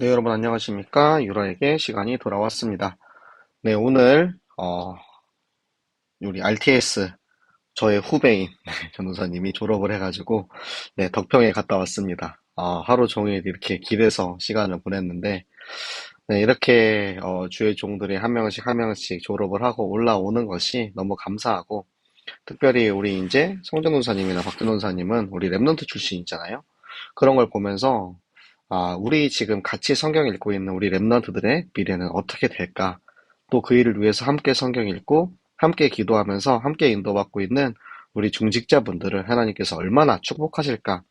네, 여러분 안녕하십니까? 유라에게 시간이 돌아왔습니다. 네, 오늘 우리 RTS 저의 후배인 전도사님이 졸업을 해가지고 네, 덕평에 갔다 왔습니다. 하루 종일 이렇게 길에서 시간을 보냈는데 네, 이렇게 주의 종들이 한 명씩 한 명씩 졸업을 하고 올라오는 것이 너무 감사하고 특별히 우리 이제 성전도사님이나 박전도사님은 우리 랩넌트 출신이잖아요. 그런 걸 보면서 우리 지금 같이 성경 읽고 있는 우리 랩런트들의 미래는 어떻게 될까? 또 그 일을 위해서 함께 성경 읽고 함께 기도하면서 함께 인도받고 있는 우리 중직자분들을 하나님께서 얼마나 축복하실까?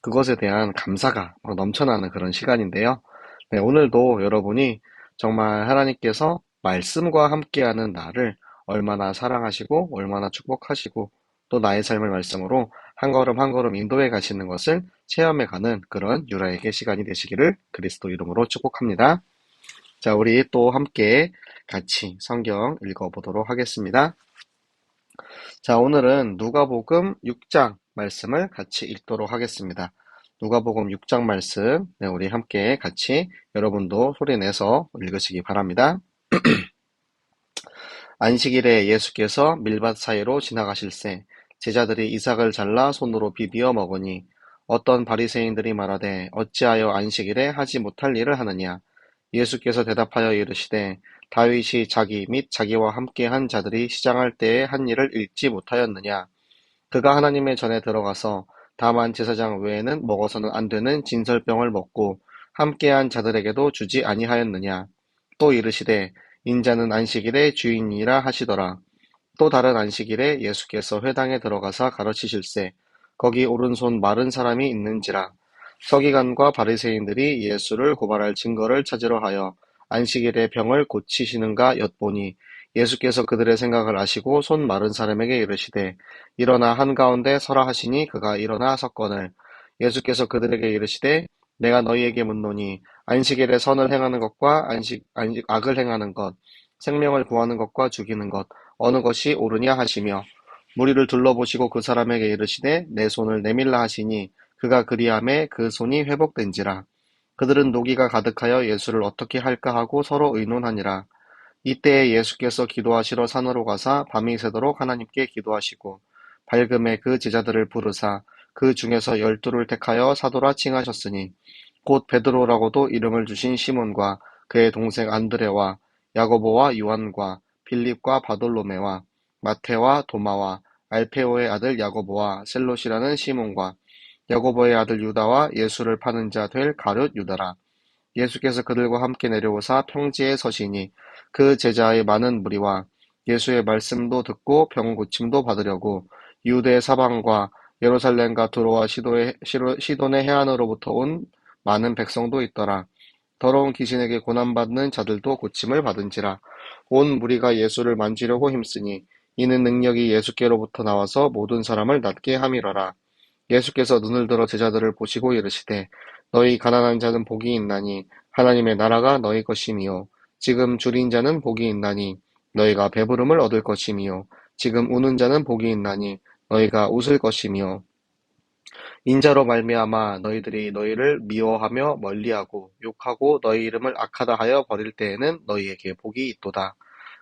그것에 대한 감사가 막 넘쳐나는 그런 시간인데요. 네, 오늘도 여러분이 정말 하나님께서 말씀과 함께하는 나를 얼마나 사랑하시고 얼마나 축복하시고 또 나의 삶을 말씀으로 한 걸음 한 걸음 인도해 가시는 것을 체험해가는 그런 유라에게 시간이 되시기를 그리스도 이름으로 축복합니다. 자, 우리 또 함께 같이 성경 읽어보도록 하겠습니다. 자, 오늘은 누가복음 6장 말씀을 같이 읽도록 하겠습니다. 누가복음 6장 말씀, 네, 우리 함께 같이 여러분도 소리 내서 읽으시기 바랍니다. 안식일에 예수께서 밀밭 사이로 지나가실새 제자들이 이삭을 잘라 손으로 비비어 먹으니 어떤 바리새인들이 말하되 어찌하여 안식일에 하지 못할 일을 하느냐. 예수께서 대답하여 이르시되 다윗이 자기 및 자기와 함께한 자들이 시장할 때에 한 일을 읽지 못하였느냐. 그가 하나님의 전에 들어가서 다만 제사장 외에는 먹어서는 안 되는 진설병을 먹고 함께한 자들에게도 주지 아니하였느냐. 또 이르시되 인자는 안식일의 주인이라 하시더라. 또 다른 안식일에 예수께서 회당에 들어가사 가르치실세 거기 오른손 마른 사람이 있는지라. 서기관과 바리새인들이 예수를 고발할 증거를 찾으려 하여 안식일에 병을 고치시는가 엿보니 예수께서 그들의 생각을 아시고 손 마른 사람에게 이르시되 일어나 한가운데 서라 하시니 그가 일어나 섰거늘 예수께서 그들에게 이르시되 내가 너희에게 묻노니 안식일에 선을 행하는 것과 악을 행하는 것 생명을 구하는 것과 죽이는 것 어느 것이 옳으냐 하시며 무리를 둘러보시고 그 사람에게 이르시되 내 손을 내밀라 하시니 그가 그리하매 그 손이 회복된지라. 그들은 노기가 가득하여 예수를 어떻게 할까 하고 서로 의논하니라. 이때에 예수께서 기도하시러 산으로 가사 밤이 새도록 하나님께 기도하시고 밝음에 그 제자들을 부르사 그 중에서 12를 택하여 사도라 칭하셨으니 곧 베드로라고도 이름을 주신 시몬과 그의 동생 안드레와 야고보와 요한과 빌립과 바돌로메와 마테와 도마와 알페오의 아들 야고보와 셀롯이라는 시몬과 야고보의 아들 유다와 예수를 파는 자 될 가룟 유다라. 예수께서 그들과 함께 내려오사 평지에 서시니 그 제자의 많은 무리와 예수의 말씀도 듣고 병 고침도 받으려고 유대 사방과 예루살렘과 두로와 시돈의 해안으로부터 온 많은 백성도 있더라. 더러운 귀신에게 고난받는 자들도 고침을 받은지라. 온 무리가 예수를 만지려고 힘쓰니 이는 능력이 예수께로부터 나와서 모든 사람을 낫게 함이러라. 예수께서 눈을 들어 제자들을 보시고 이르시되 너희 가난한 자는 복이 있나니 하나님의 나라가 너희 것이미요 지금 줄인 자는 복이 있나니 너희가 배부름을 얻을 것이미요 지금 우는 자는 복이 있나니 너희가 웃을 것이미요 인자로 말미암아 너희들이 너희를 미워하며 멀리하고 욕하고 너희 이름을 악하다 하여 버릴 때에는 너희에게 복이 있도다.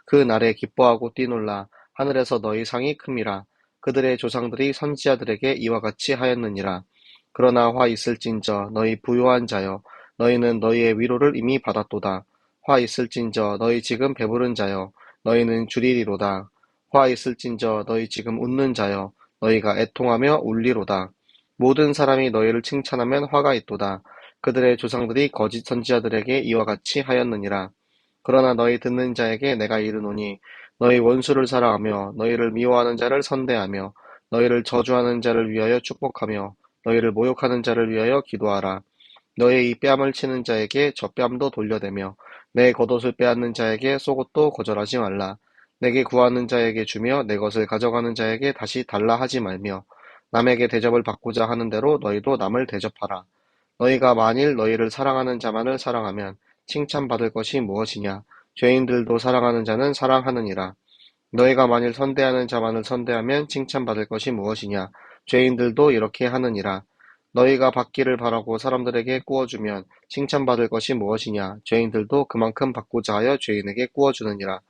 그 날에 기뻐하고 뛰놀라 하늘에서 너희 상이 큼이라. 그들의 조상들이 선지자들에게 이와 같이 하였느니라. 그러나 화 있을진저 너희 부요한 자여 너희는 너희의 위로를 이미 받았도다. 화 있을진저 너희 지금 배부른 자여 너희는 주리리로다. 화 있을진저 너희 지금 웃는 자여 너희가 애통하며 울리로다. 모든 사람이 너희를 칭찬하면 화가 있도다. 그들의 조상들이 거짓 선지자들에게 이와 같이 하였느니라. 그러나 너희 듣는 자에게 내가 이르노니 너희 원수를 사랑하며 너희를 미워하는 자를 선대하며 너희를 저주하는 자를 위하여 축복하며 너희를 모욕하는 자를 위하여 기도하라. 너의 이 뺨을 치는 자에게 저 뺨도 돌려대며 내 겉옷을 빼앗는 자에게 속옷도 거절하지 말라. 내게 구하는 자에게 주며 내 것을 가져가는 자에게 다시 달라 하지 말며 남에게 대접을 받고자 하는 대로 너희도 남을 대접하라. 너희가 만일 너희를 사랑하는 자만을 사랑하면 칭찬받을 것이 무엇이냐? 죄인들도 사랑하는 자는 사랑하느니라. 너희가 만일 선대하는 자만을 선대하면 칭찬받을 것이 무엇이냐? 죄인들도 이렇게 하느니라. 너희가 받기를 바라고 사람들에게 구워주면 칭찬받을 것이 무엇이냐? 죄인들도 그만큼 받고자 하여 죄인에게 구워주느니라.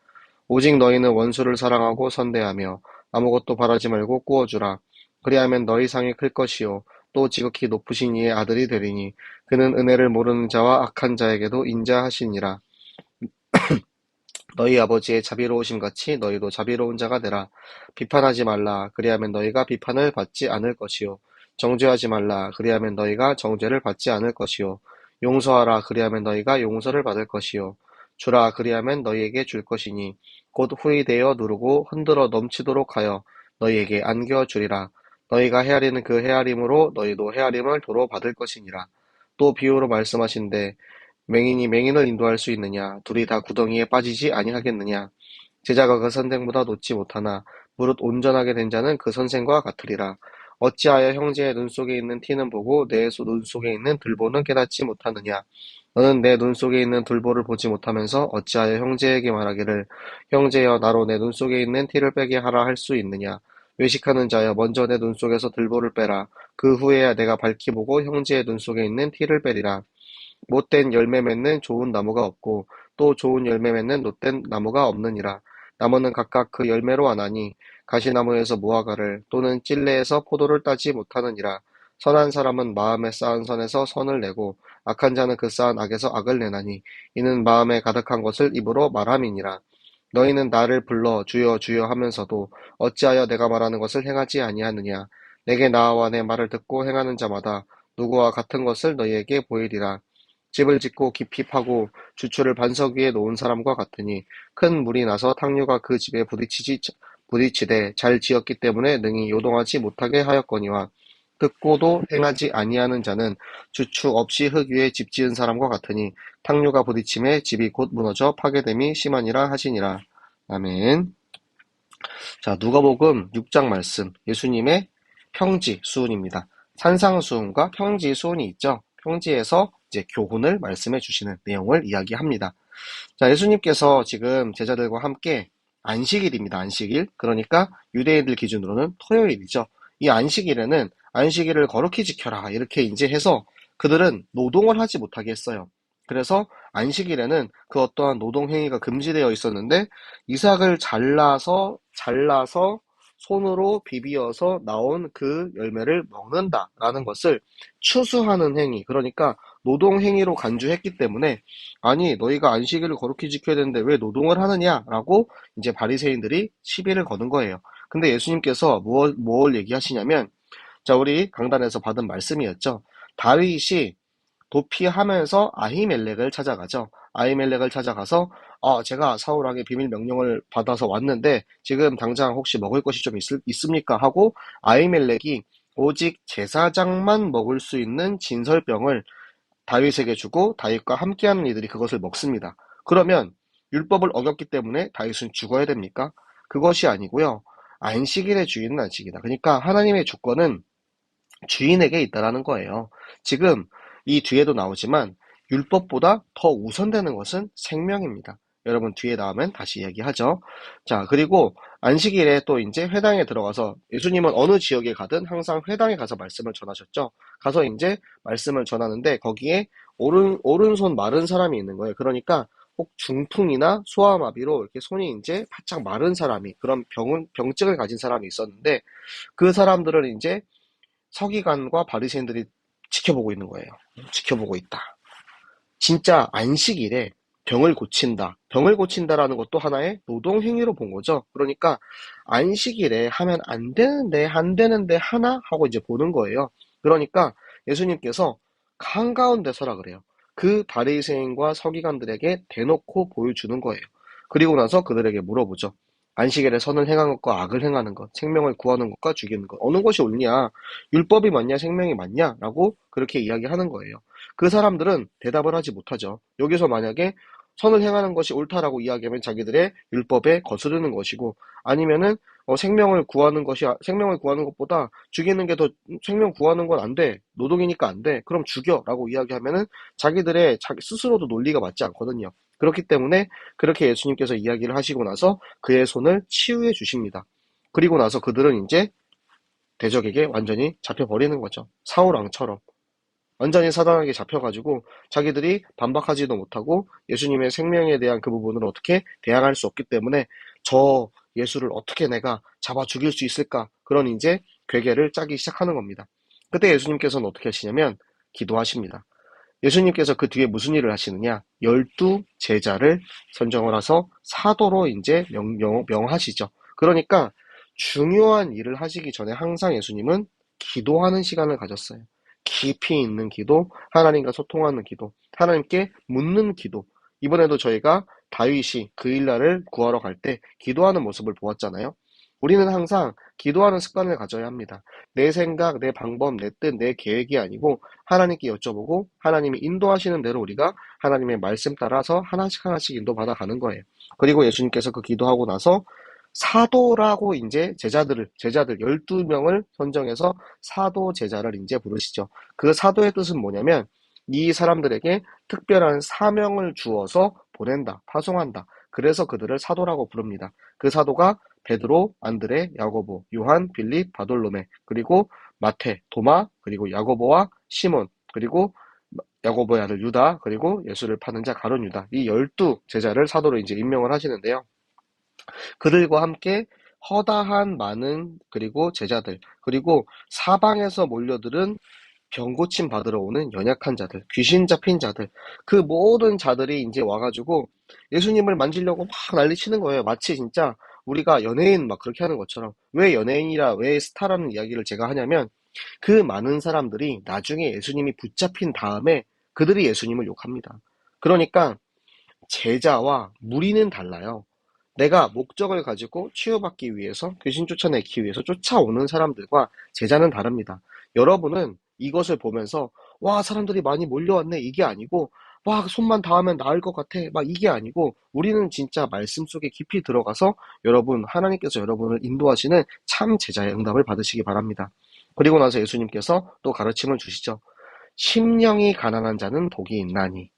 오직 너희는 원수를 사랑하고 선대하며 아무것도 바라지 말고 구워주라. 그리하면 너희 상이 클 것이요 또 지극히 높으신 이의 아들이 되리니 그는 은혜를 모르는 자와 악한 자에게도 인자하시니라. 너희 아버지의 자비로우심 같이 너희도 자비로운 자가 되라. 비판하지 말라. 그리하면 너희가 비판을 받지 않을 것이요. 정죄하지 말라. 그리하면 너희가 정죄를 받지 않을 것이요. 용서하라. 그리하면 너희가 용서를 받을 것이요. 주라. 그리하면 너희에게 줄 것이니 곧 후이되어 누르고 흔들어 넘치도록 하여 너희에게 안겨 주리라. 너희가 헤아리는 그 헤아림으로 너희도 헤아림을 도로 받을 것이니라. 또 비유로 말씀하신대 맹인이 맹인을 인도할 수 있느냐? 둘이 다 구덩이에 빠지지 아니하겠느냐? 제자가 그 선생보다 놓지 못하나 무릇 온전하게 된 자는 그 선생과 같으리라. 어찌하여 형제의 눈 속에 있는 티는 보고 내 눈 속에 있는 들보는 깨닫지 못하느냐? 너는 내 눈 속에 있는 들보를 보지 못하면서 어찌하여 형제에게 말하기를 형제여 나로 내 눈 속에 있는 티를 빼게 하라 할 수 있느냐? 외식하는 자여 먼저 내 눈 속에서 들보를 빼라. 그 후에야 내가 밝히 보고 형제의 눈 속에 있는 티를 빼리라. 못된 열매 맺는 좋은 나무가 없고 또 좋은 열매 맺는 못된 나무가 없느니라. 나무는 각각 그 열매로 아나니 가시나무에서 무화과를 또는 찔레에서 포도를 따지 못하느니라. 선한 사람은 마음에 쌓은 선에서 선을 내고 악한 자는 그 쌓은 악에서 악을 내나니 이는 마음에 가득한 것을 입으로 말함이니라. 너희는 나를 불러 주여 주여 하면서도 어찌하여 내가 말하는 것을 행하지 아니하느냐. 내게 나와 내 말을 듣고 행하는 자마다 누구와 같은 것을 너희에게 보이리라. 집을 짓고 깊이 파고 주추를 반석 위에 놓은 사람과 같으니 큰 물이 나서 탕류가 그 집에 부딪히되 잘 지었기 때문에 능히 요동하지 못하게 하였거니와 듣고도 행하지 아니하는 자는 주추 없이 흙 위에 집 지은 사람과 같으니 탕류가 부딪힘에 집이 곧 무너져 파괴됨이 심하니라 하시니라. 아멘. 자, 누가복음 6장 말씀. 예수님의 평지 수훈입니다. 산상수훈과 평지 수훈이 있죠. 평지에서 이제 교훈을 말씀해 주시는 내용을 이야기합니다. 자, 예수님께서 지금 제자들과 함께 안식일입니다. 안식일. 그러니까 유대인들 기준으로는 토요일이죠. 이 안식일에는 안식일을 거룩히 지켜라. 이렇게 이제 해서 그들은 노동을 하지 못하게 했어요. 그래서 안식일에는 그 어떠한 노동 행위가 금지되어 있었는데 이삭을 잘라서 손으로 비비어서 나온 그 열매를 먹는다라는 것을 추수하는 행위, 그러니까 노동 행위로 간주했기 때문에 아니 너희가 안식일을 거룩히 지켜야 되는데 왜 노동을 하느냐라고 이제 바리새인들이 시비를 거는 거예요. 근데 예수님께서 뭘 얘기하시냐면 자, 우리 강단에서 받은 말씀이었죠. 다윗이 도피하면서 아히멜렉을 찾아가죠. 아히멜렉을 찾아가서 제가 사울에게 비밀 명령을 받아서 왔는데 지금 당장 혹시 먹을 것이 좀 있습니까? 하고 아히멜렉이 오직 제사장만 먹을 수 있는 진설병을 다윗에게 주고 다윗과 함께하는 이들이 그것을 먹습니다. 그러면 율법을 어겼기 때문에 다윗은 죽어야 됩니까? 그것이 아니고요. 안식일의 주인은 안식이다. 그러니까 하나님의 주권은 주인에게 있다라는 거예요. 지금 이 뒤에도 나오지만 율법보다 더 우선되는 것은 생명입니다. 여러분 뒤에 나오면 다시 얘기하죠. 자, 그리고 안식일에 또 이제 회당에 들어가서 예수님은 어느 지역에 가든 항상 회당에 가서 말씀을 전하셨죠. 가서 이제 말씀을 전하는데 거기에 오른손 마른 사람이 있는 거예요. 그러니까 혹 중풍이나 소아마비로 이렇게 손이 이제 바짝 마른 사람이 그런 병증을 가진 사람이 있었는데 그 사람들은 이제 서기관과 바리새인들이 지켜보고 있는 거예요. 지켜보고 있다. 진짜 안식일에 병을 고친다. 병을 고친다라는 것도 하나의 노동행위로 본 거죠. 그러니까 안식일에 하면 안 되는데 하나? 하고 이제 보는 거예요. 그러니까 예수님께서 한가운데 서라 그래요. 그 바리새인과 서기관들에게 대놓고 보여주는 거예요. 그리고 나서 그들에게 물어보죠. 안식일에 선을 행한 것과 악을 행하는 것, 생명을 구하는 것과 죽이는 것, 어느 것이 옳냐? 율법이 맞냐? 생명이 맞냐? 라고 그렇게 이야기하는 거예요. 그 사람들은 대답을 하지 못하죠. 여기서 만약에 선을 행하는 것이 옳다라고 이야기하면 자기들의 율법에 거스르는 것이고 아니면은 생명을 구하는 것보다 죽이는 게 더 생명 구하는 건 안 돼. 노동이니까 안 돼. 그럼 죽여라고 이야기하면은 자기들의 스스로도 논리가 맞지 않거든요. 그렇기 때문에 그렇게 예수님께서 이야기를 하시고 나서 그의 손을 치유해 주십니다. 그리고 나서 그들은 이제 대적에게 완전히 잡혀버리는 거죠. 사울왕처럼. 완전히 사단에게 잡혀가지고 자기들이 반박하지도 못하고 예수님의 생명에 대한 그 부분을 어떻게 대항할 수 없기 때문에 저 예수를 어떻게 내가 잡아 죽일 수 있을까? 그런 이제 괴계를 짜기 시작하는 겁니다. 그때 예수님께서는 어떻게 하시냐면 기도하십니다. 예수님께서 그 뒤에 무슨 일을 하시느냐? 12제자를 선정을 해서 사도로 이제 명하시죠. 그러니까 중요한 일을 하시기 전에 항상 예수님은 기도하는 시간을 가졌어요. 깊이 있는 기도, 하나님과 소통하는 기도, 하나님께 묻는 기도. 이번에도 저희가 다윗이 그 일날을 구하러 갈 때 기도하는 모습을 보았잖아요. 우리는 항상 기도하는 습관을 가져야 합니다. 내 생각, 내 방법, 내 뜻, 내 계획이 아니고 하나님께 여쭤보고 하나님이 인도하시는 대로 우리가 하나님의 말씀 따라서 하나씩 하나씩 인도받아 가는 거예요. 그리고 예수님께서 그 기도하고 나서 사도라고 이제 제자들 12명을 선정해서 사도 제자를 이제 부르시죠. 그 사도의 뜻은 뭐냐면 이 사람들에게 특별한 사명을 주어서 보낸다, 파송한다. 그래서 그들을 사도라고 부릅니다. 그 사도가 베드로, 안드레, 야고보, 요한, 빌립, 바돌로메, 그리고 마테, 도마, 그리고 야고보와 시몬, 그리고 야고보의 아들 유다, 그리고 예수를 파는 자 가룟 유다. 이 12제자를 사도로 이제 임명을 하시는데요. 그들과 함께 허다한 많은 그리고 제자들, 그리고 사방에서 몰려들은 병 고침 받으러 오는 연약한 자들, 귀신 잡힌 자들, 그 모든 자들이 이제 와가지고 예수님을 만지려고 막 난리치는 거예요. 마치 진짜 우리가 연예인 막 그렇게 하는 것처럼. 왜 연예인이라 왜 스타라는 이야기를 제가 하냐면 그 많은 사람들이 나중에 예수님이 붙잡힌 다음에 그들이 예수님을 욕합니다. 그러니까 제자와 무리는 달라요. 내가 목적을 가지고 치유받기 위해서, 귀신 쫓아내기 위해서 쫓아오는 사람들과 제자는 다릅니다. 여러분은 이것을 보면서 와, 사람들이 많이 몰려왔네, 이게 아니고 와, 손만 닿으면 나을 것 같아, 막 이게 아니고 우리는 진짜 말씀 속에 깊이 들어가서 여러분, 하나님께서 여러분을 인도하시는 참 제자의 응답을 받으시기 바랍니다. 그리고 나서 예수님께서 또 가르침을 주시죠. 심령이 가난한 자는 복이 있나니.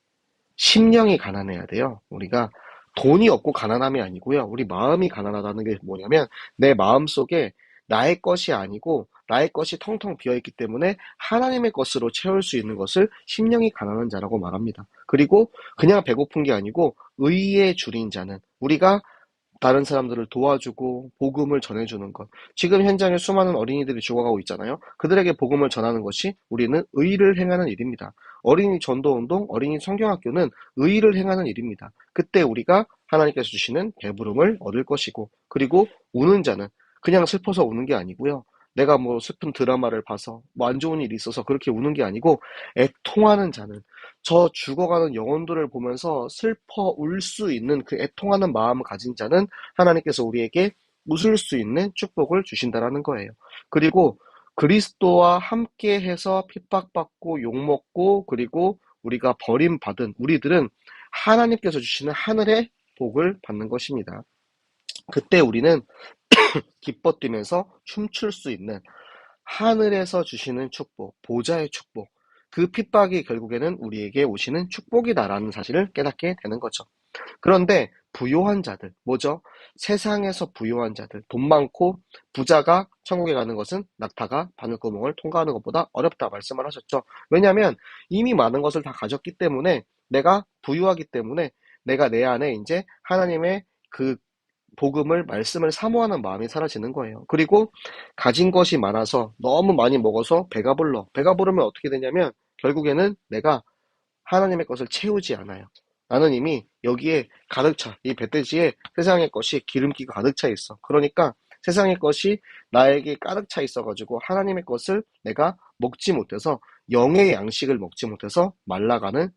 심령이 가난해야 돼요. 우리가 돈이 없고 가난함이 아니고요. 우리 마음이 가난하다는 게 뭐냐면 내 마음 속에 나의 것이 아니고 나의 것이 텅텅 비어있기 때문에 하나님의 것으로 채울 수 있는 것을 심령이 가난한 자라고 말합니다. 그리고 그냥 배고픈 게 아니고 의에 줄인 자는 우리가 다른 사람들을 도와주고 복음을 전해주는 것. 지금 현장에 수많은 어린이들이 죽어가고 있잖아요. 그들에게 복음을 전하는 것이 우리는 의를 행하는 일입니다. 어린이 전도운동, 어린이 성경학교는 의를 행하는 일입니다. 그때 우리가 하나님께서 주시는 배부름을 얻을 것이고, 그리고 우는 자는 그냥 슬퍼서 우는 게 아니고요. 내가 뭐 슬픈 드라마를 봐서 뭐 안 좋은 일이 있어서 그렇게 우는 게 아니고 애통하는 자는 저 죽어가는 영혼들을 보면서 슬퍼 울 수 있는 그 애통하는 마음을 가진 자는 하나님께서 우리에게 웃을 수 있는 축복을 주신다라는 거예요. 그리고 그리스도와 함께 해서 핍박받고 욕먹고 그리고 우리가 버림받은 우리들은 하나님께서 주시는 하늘의 복을 받는 것입니다. 그때 우리는 기뻐 뛰면서 춤출 수 있는 하늘에서 주시는 축복, 보좌의 축복, 그 핍박이 결국에는 우리에게 오시는 축복이다라는 사실을 깨닫게 되는 거죠. 그런데 부요한 자들, 뭐죠? 세상에서 부요한 자들, 돈 많고 부자가 천국에 가는 것은 낙타가 바늘구멍을 통과하는 것보다 어렵다 말씀을 하셨죠. 왜냐하면 이미 많은 것을 다 가졌기 때문에 내가 부유하기 때문에 내가 내 안에 이제 하나님의 그 복음을 말씀을 사모하는 마음이 사라지는 거예요. 그리고 가진 것이 많아서 너무 많이 먹어서 배가 불러. 배가 부르면 어떻게 되냐면 결국에는 내가 하나님의 것을 채우지 않아요. 나는 이미 여기에 가득 차. 이 배돼지에 세상의 것이 기름기가 가득 차 있어. 그러니까 세상의 것이 나에게 가득 차 있어가지고 하나님의 것을 내가 먹지 못해서 영의 양식을 먹지 못해서 말라가는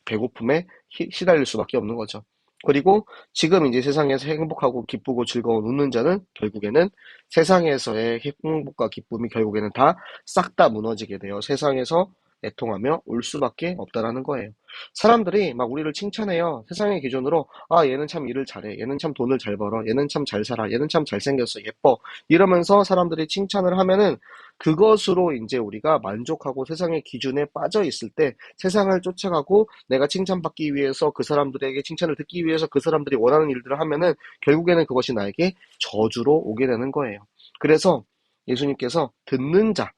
배고픔에 시달릴 수밖에 없는 거죠. 그리고 지금 이제 세상에서 행복하고 기쁘고 즐거운 웃는 자는 결국에는 세상에서의 행복과 기쁨이 결국에는 다 싹 다 무너지게 돼요. 세상에서 애통하며 울 수밖에 없다라는 거예요. 사람들이 막 우리를 칭찬해요. 세상의 기준으로 아, 얘는 참 일을 잘해. 얘는 참 돈을 잘 벌어. 얘는 참 잘 살아. 얘는 참 잘생겼어. 예뻐. 이러면서 사람들이 칭찬을 하면은 그것으로 이제 우리가 만족하고 세상의 기준에 빠져 있을 때 세상을 쫓아가고 내가 칭찬받기 위해서 그 사람들에게 칭찬을 듣기 위해서 그 사람들이 원하는 일들을 하면은 결국에는 그것이 나에게 저주로 오게 되는 거예요. 그래서 예수님께서 듣는 자,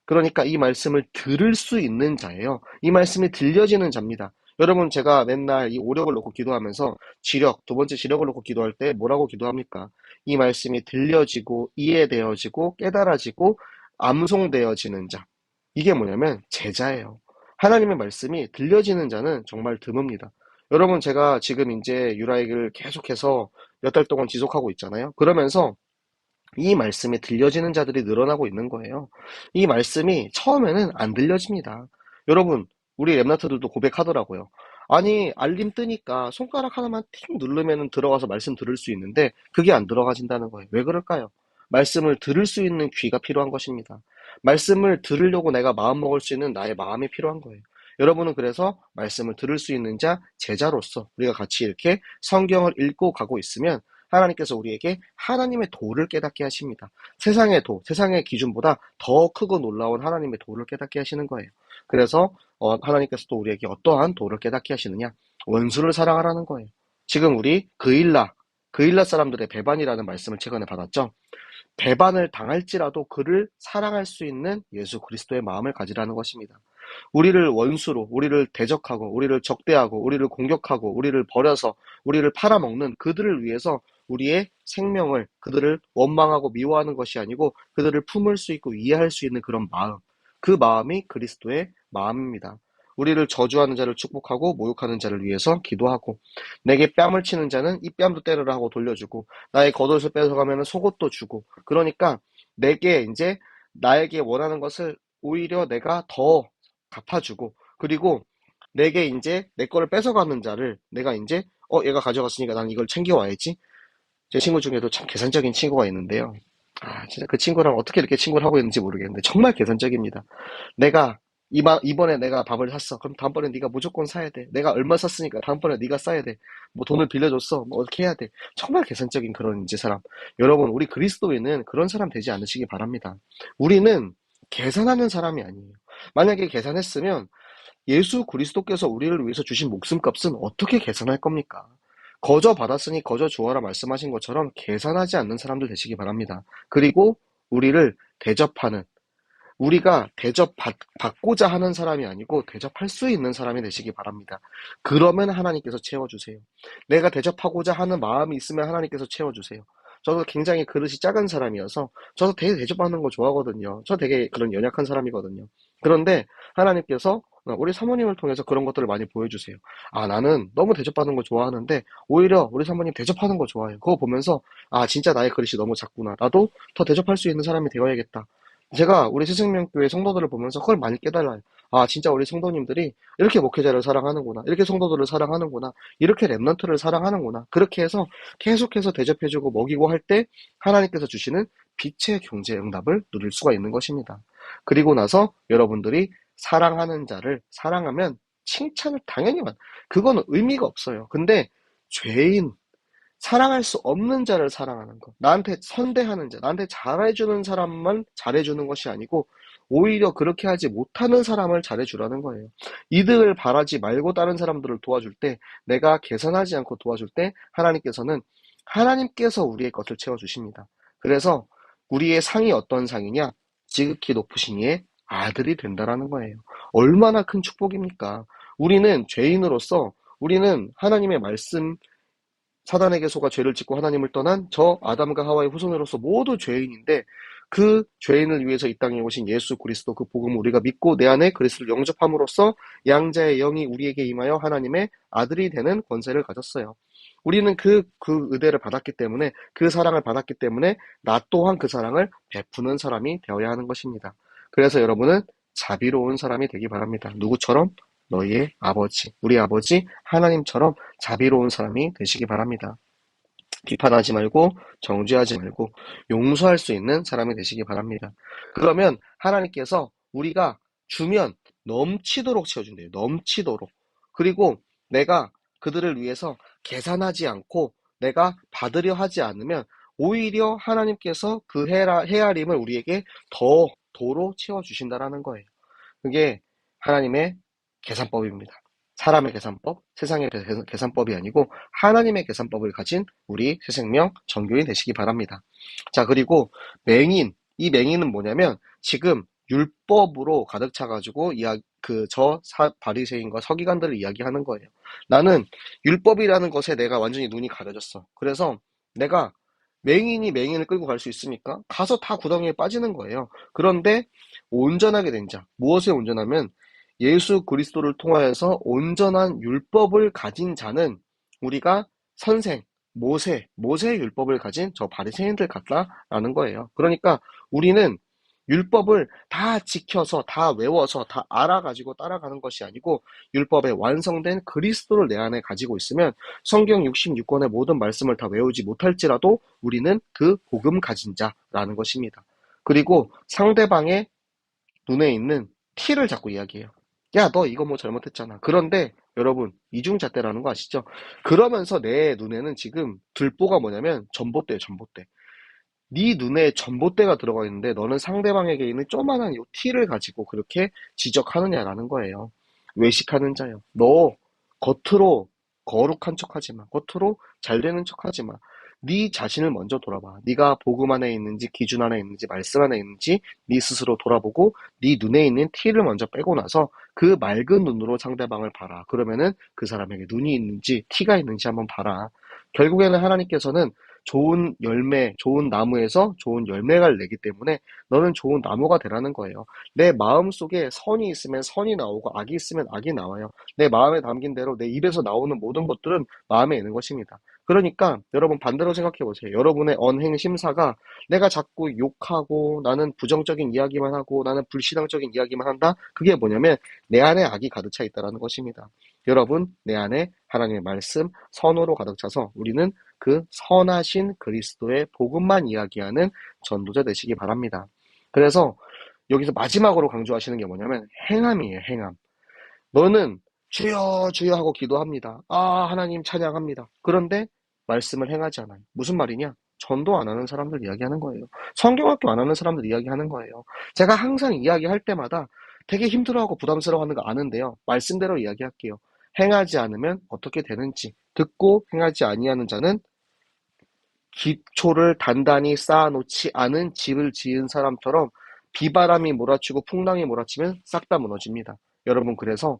그러니까 이 말씀을 들을 수 있는 자예요. 이 말씀이 들려지는 자입니다. 여러분, 제가 맨날 이 오력을 놓고 기도하면서 지력, 두 번째 지력을 놓고 기도할 때 뭐라고 기도합니까? 이 말씀이 들려지고 이해되어지고 깨달아지고 암송되어지는 자. 이게 뭐냐면 제자예요. 하나님의 말씀이 들려지는 자는 정말 드뭅니다. 여러분, 제가 지금 이제 유라이를 계속해서 몇 달 동안 지속하고 있잖아요. 그러면서 이 말씀이 들려지는 자들이 늘어나고 있는 거예요. 이 말씀이 처음에는 안 들려집니다. 여러분, 우리 랩나트들도 고백하더라고요. 아니, 알림 뜨니까 손가락 하나만 틱 누르면 들어가서 말씀 들을 수 있는데 그게 안 들어가진다는 거예요. 왜 그럴까요? 말씀을 들을 수 있는 귀가 필요한 것입니다. 말씀을 들으려고 내가 마음 먹을 수 있는 나의 마음이 필요한 거예요. 여러분은 그래서 말씀을 들을 수 있는 자, 제자로서 우리가 같이 이렇게 성경을 읽고 가고 있으면 하나님께서 우리에게 하나님의 도를 깨닫게 하십니다. 세상의 도, 세상의 기준보다 더 크고 놀라운 하나님의 도를 깨닫게 하시는 거예요. 그래서 하나님께서 또 우리에게 어떠한 도를 깨닫게 하시느냐? 원수를 사랑하라는 거예요. 지금 우리 그일라 사람들의 배반이라는 말씀을 최근에 받았죠. 배반을 당할지라도 그를 사랑할 수 있는 예수 그리스도의 마음을 가지라는 것입니다. 우리를 원수로, 우리를 대적하고, 우리를 적대하고, 우리를 공격하고, 우리를 버려서, 우리를 팔아먹는 그들을 위해서 우리의 생명을, 그들을 원망하고 미워하는 것이 아니고 그들을 품을 수 있고 이해할 수 있는 그런 마음. 그 마음이 그리스도의 마음입니다. 우리를 저주하는 자를 축복하고 모욕하는 자를 위해서 기도하고, 내게 뺨을 치는 자는 이 뺨도 때려라 하고 돌려주고, 나의 겉옷을 뺏어가면 속옷도 주고, 그러니까 내게 이제 나에게 원하는 것을 오히려 내가 더 갚아주고, 그리고 내게 이제 내 거를 뺏어가는 자를 내가 이제 얘가 가져갔으니까 난 이걸 챙겨와야지. 제 친구 중에도 참 계산적인 친구가 있는데요. 진짜 그 친구랑 어떻게 이렇게 친구를 하고 있는지 모르겠는데 정말 계산적입니다. 내가 이번에 내가 밥을 샀어. 그럼 다음번에 네가 무조건 사야 돼. 내가 얼마 샀으니까 다음번에 네가 싸야 돼. 뭐 돈을 빌려줬어. 뭐 어떻게 해야 돼. 정말 계산적인 그런 이제 사람. 여러분, 우리 그리스도인은 그런 사람 되지 않으시기 바랍니다. 우리는 계산하는 사람이 아니에요. 만약에 계산했으면 예수 그리스도께서 우리를 위해서 주신 목숨값은 어떻게 계산할 겁니까? 거저 받았으니 거저 주어라 말씀하신 것처럼 계산하지 않는 사람들 되시기 바랍니다. 그리고 우리를 대접하는, 우리가 대접받고자 하는 사람이 아니고 대접할 수 있는 사람이 되시기 바랍니다. 그러면 하나님께서 채워주세요. 내가 대접하고자 하는 마음이 있으면 하나님께서 채워주세요. 저도 굉장히 그릇이 작은 사람이어서 저도 되게 대접받는 거 좋아하거든요. 저 되게 그런 연약한 사람이거든요. 그런데 하나님께서 우리 사모님을 통해서 그런 것들을 많이 보여주세요. 나는 너무 대접받는 거 좋아하는데 오히려 우리 사모님 대접하는 거 좋아해요. 그거 보면서 진짜 나의 그릇이 너무 작구나. 나도 더 대접할 수 있는 사람이 되어야겠다. 제가 우리 새생명교회 성도들을 보면서 그걸 많이 깨달아요. 진짜 우리 성도님들이 이렇게 목회자를 사랑하는구나. 이렇게 성도들을 사랑하는구나. 이렇게 랩런트를 사랑하는구나. 그렇게 해서 계속해서 대접해주고 먹이고 할 때 하나님께서 주시는 빛의 경제 응답을 누릴 수가 있는 것입니다. 그리고 나서 여러분들이 사랑하는 자를 사랑하면 칭찬을 당연히 그거는 의미가 없어요. 근데 죄인, 사랑할 수 없는 자를 사랑하는 것. 나한테 선대하는 자, 나한테 잘해주는 사람만 잘해주는 것이 아니고 오히려 그렇게 하지 못하는 사람을 잘해주라는 거예요. 이득을 바라지 말고 다른 사람들을 도와줄 때, 내가 계산하지 않고 도와줄 때 하나님께서는 하나님께서 우리의 것을 채워주십니다. 그래서 우리의 상이 어떤 상이냐? 지극히 높으신 이의 아들이 된다라는 거예요. 얼마나 큰 축복입니까? 우리는 죄인으로서 우리는 하나님의 말씀, 사단에게 속아 죄를 짓고 하나님을 떠난 저 아담과 하와의 후손으로서 모두 죄인인데, 그 죄인을 위해서 이 땅에 오신 예수 그리스도 그 복음을 우리가 믿고 내 안에 그리스도를 영접함으로써 양자의 영이 우리에게 임하여 하나님의 아들이 되는 권세를 가졌어요. 우리는 그 의대를 받았기 때문에, 그 사랑을 받았기 때문에 나 또한 그 사랑을 베푸는 사람이 되어야 하는 것입니다. 그래서 여러분은 자비로운 사람이 되기 바랍니다. 누구처럼? 너희의 아버지, 우리 아버지 하나님처럼 자비로운 사람이 되시기 바랍니다. 비판하지 말고 정죄하지 말고 용서할 수 있는 사람이 되시기 바랍니다. 그러면 하나님께서 우리가 주면 넘치도록 채워준대요. 넘치도록. 그리고 내가 그들을 위해서 계산하지 않고 내가 받으려 하지 않으면 오히려 하나님께서 그 헤아림을 우리에게 더 도로 채워주신다라는 거예요. 그게 하나님의 계산법입니다. 사람의 계산법, 세상의 계산법이 아니고 하나님의 계산법을 가진 우리 새생명 정교인 되시기 바랍니다. 자, 그리고 맹인, 이 맹인은 뭐냐면 지금 율법으로 가득 차가지고 바리새인과 서기관들을 이야기하는 거예요. 나는 율법이라는 것에 내가 완전히 눈이 가려졌어. 그래서 내가 맹인이 맹인을 끌고 갈 수 있습니까? 가서 다 구덩이에 빠지는 거예요. 그런데 온전하게 된 자, 무엇에 온전하면 예수 그리스도를 통하여서 온전한 율법을 가진 자는 우리가 선생, 모세의 율법을 가진 저 바리새인들 같다라는 거예요. 그러니까 우리는 율법을 다 지켜서 다 외워서 다 알아가지고 따라가는 것이 아니고 율법의 완성된 그리스도를 내 안에 가지고 있으면 성경 66권의 모든 말씀을 다 외우지 못할지라도 우리는 그 복음 가진 자라는 것입니다. 그리고 상대방의 눈에 있는 티를 자꾸 이야기해요. 야, 너 이거 뭐 잘못했잖아. 그런데 여러분, 이중잣대라는 거 아시죠? 그러면서 내 눈에는 지금 들보가 뭐냐면 전봇대예요, 전봇대. 네 눈에 전봇대가 들어가 있는데 너는 상대방에게 있는 조그만한 요 티를 가지고 그렇게 지적하느냐라는 거예요. 외식하는 자요. 너 겉으로 거룩한 척하지 마. 겉으로 잘 되는 척하지 마. 네 자신을 먼저 돌아봐. 네가 복음 안에 있는지 기준 안에 있는지 말씀 안에 있는지 네 스스로 돌아보고 네 눈에 있는 티를 먼저 빼고 나서 그 맑은 눈으로 상대방을 봐라. 그러면은 그 사람에게 눈이 있는지 티가 있는지 한번 봐라. 결국에는 하나님께서는 좋은 열매, 좋은 나무에서 좋은 열매가 내기 때문에 너는 좋은 나무가 되라는 거예요. 내 마음 속에 선이 있으면 선이 나오고 악이 있으면 악이 나와요. 내 마음에 담긴 대로 내 입에서 나오는 모든 것들은 마음에 있는 것입니다. 그러니까 여러분 반대로 생각해 보세요. 여러분의 언행 심사가 내가 자꾸 욕하고 나는 부정적인 이야기만 하고 나는 불신앙적인 이야기만 한다. 그게 뭐냐면 내 안에 악이 가득 차 있다는 것입니다. 여러분 내 안에 하나님의 말씀, 선으로 가득 차서 우리는 그 선하신 그리스도의 복음만 이야기하는 전도자 되시기 바랍니다. 그래서 여기서 마지막으로 강조하시는 게 뭐냐면 행함이에요. 행함. 너는 주여 주여 하고 기도합니다. 아 하나님 찬양합니다. 그런데 말씀을 행하지 않아요. 무슨 말이냐? 전도 안 하는 사람들 이야기하는 거예요. 성경학교 안 하는 사람들 이야기하는 거예요. 제가 항상 이야기할 때마다 되게 힘들어하고 부담스러워하는 거 아는데요. 말씀대로 이야기할게요. 행하지 않으면 어떻게 되는지 듣고 행하지 아니하는 자는 기초를 단단히 쌓아놓지 않은 집을 지은 사람처럼 비바람이 몰아치고 풍랑이 몰아치면 싹 다 무너집니다. 여러분 그래서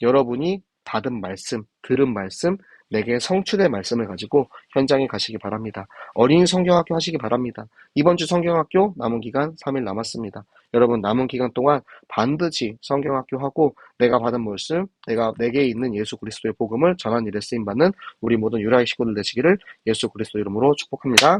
여러분이 받은 말씀, 들은 말씀, 내게 성취된 말씀을 가지고 현장에 가시기 바랍니다. 어린이 성경학교 하시기 바랍니다. 이번 주 성경학교 남은 기간 3일 남았습니다. 여러분 남은 기간 동안 반드시 성경학교 하고 내가 받은 말씀, 내게 있는 예수 그리스도의 복음을 전한 일에 쓰임받는 우리 모든 유라의 식구들 되시기를 예수 그리스도 이름으로 축복합니다.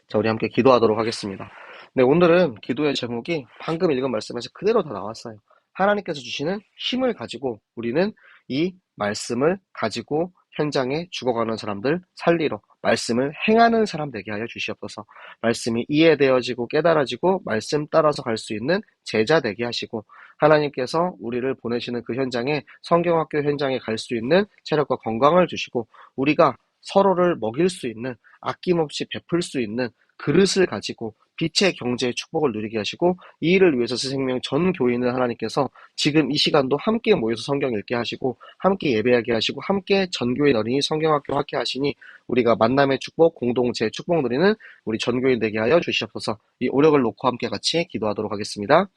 자, 우리 함께 기도하도록 하겠습니다. 네, 오늘은 기도의 제목이 방금 읽은 말씀에서 그대로 다 나왔어요. 하나님께서 주시는 힘을 가지고 우리는 이 말씀을 가지고 현장에 죽어가는 사람들 살리러 말씀을 행하는 사람 되게 하여 주시옵소서. 말씀이 이해되어지고 깨달아지고 말씀 따라서 갈 수 있는 제자 되게 하시고 하나님께서 우리를 보내시는 그 현장에 성경학교 현장에 갈 수 있는 체력과 건강을 주시고 우리가 서로를 먹일 수 있는 아낌없이 베풀 수 있는 그릇을 가지고 빛의 경제의 축복을 누리게 하시고 이 일을 위해서 새생명 전 교인을 하나님께서 지금 이 시간도 함께 모여서 성경 읽게 하시고 함께 예배하게 하시고 함께 전교인 어린이 성경학교 학교 하시니 우리가 만남의 축복 공동체 축복 누리는 우리 전교인 되게 하여 주시옵소서. 이 오력을 놓고 함께 같이 기도하도록 하겠습니다.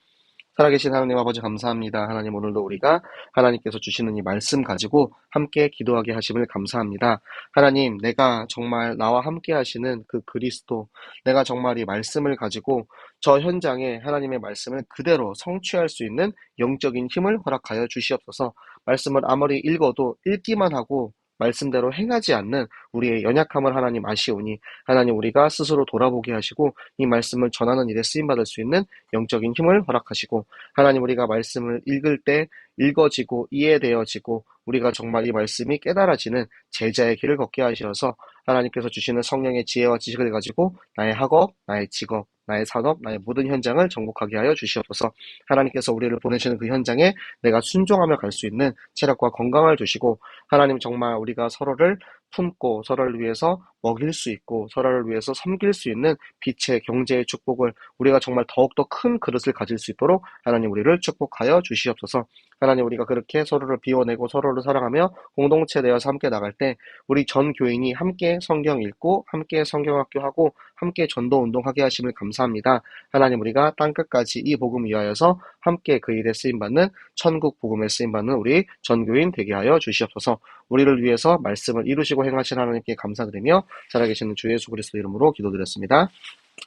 살아계신 하나님 아버지 감사합니다. 하나님 오늘도 우리가 하나님께서 주시는 이 말씀 가지고 함께 기도하게 하심을 감사합니다. 하나님 내가 정말 나와 함께 하시는 그 그리스도 내가 정말 이 말씀을 가지고 저 현장에 하나님의 말씀을 그대로 성취할 수 있는 영적인 힘을 허락하여 주시옵소서. 말씀을 아무리 읽어도 읽기만 하고 말씀대로 행하지 않는 우리의 연약함을 하나님 아시오니 하나님 우리가 스스로 돌아보게 하시고 이 말씀을 전하는 일에 쓰임받을 수 있는 영적인 힘을 허락하시고 하나님 우리가 말씀을 읽을 때 읽어지고 이해되어지고 우리가 정말 이 말씀이 깨달아지는 제자의 길을 걷게 하셔서 하나님께서 주시는 성령의 지혜와 지식을 가지고 나의 학업, 나의 직업, 나의 산업, 나의 모든 현장을 정복하게 하여 주시옵소서. 하나님께서 우리를 보내시는 그 현장에 내가 순종하며 갈 수 있는 체력과 건강을 주시고 하나님 정말 우리가 서로를 품고 서로를 위해서 먹일 수 있고 서로를 위해서 섬길 수 있는 빛의 경제의 축복을 우리가 정말 더욱더 큰 그릇을 가질 수 있도록 하나님 우리를 축복하여 주시옵소서. 하나님 우리가 그렇게 서로를 비워내고 서로를 사랑하며 공동체 되어서 함께 나갈 때 우리 전 교인이 함께 성경 읽고 함께 성경학교 하고 함께 전도 운동하게 하심을 감사합니다. 하나님 우리가 땅끝까지 이 복음 위하여서 함께 그 일에 쓰임받는 천국 복음에 쓰임받는 우리 전교인 되게 하여 주시옵소서. 우리를 위해서 말씀을 이루시고 행하신 하나님께 감사드리며 살아계시는 주 예수 그리스도 이름으로 기도드렸습니다.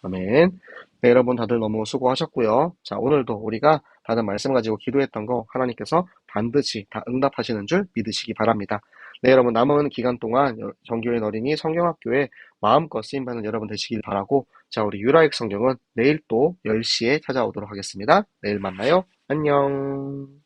아멘. 네, 여러분 다들 너무 수고하셨고요. 자, 오늘도 우리가 받은 말씀 가지고 기도했던 거 하나님께서 반드시 다 응답하시는 줄 믿으시기 바랍니다. 네, 여러분 남은 기간 동안 정교인 어린이 성경학교에 마음껏 쓰임받는 여러분 되시길 바라고, 자, 우리 유라익 성경은 내일 또 10시에 찾아오도록 하겠습니다. 내일 만나요. 안녕.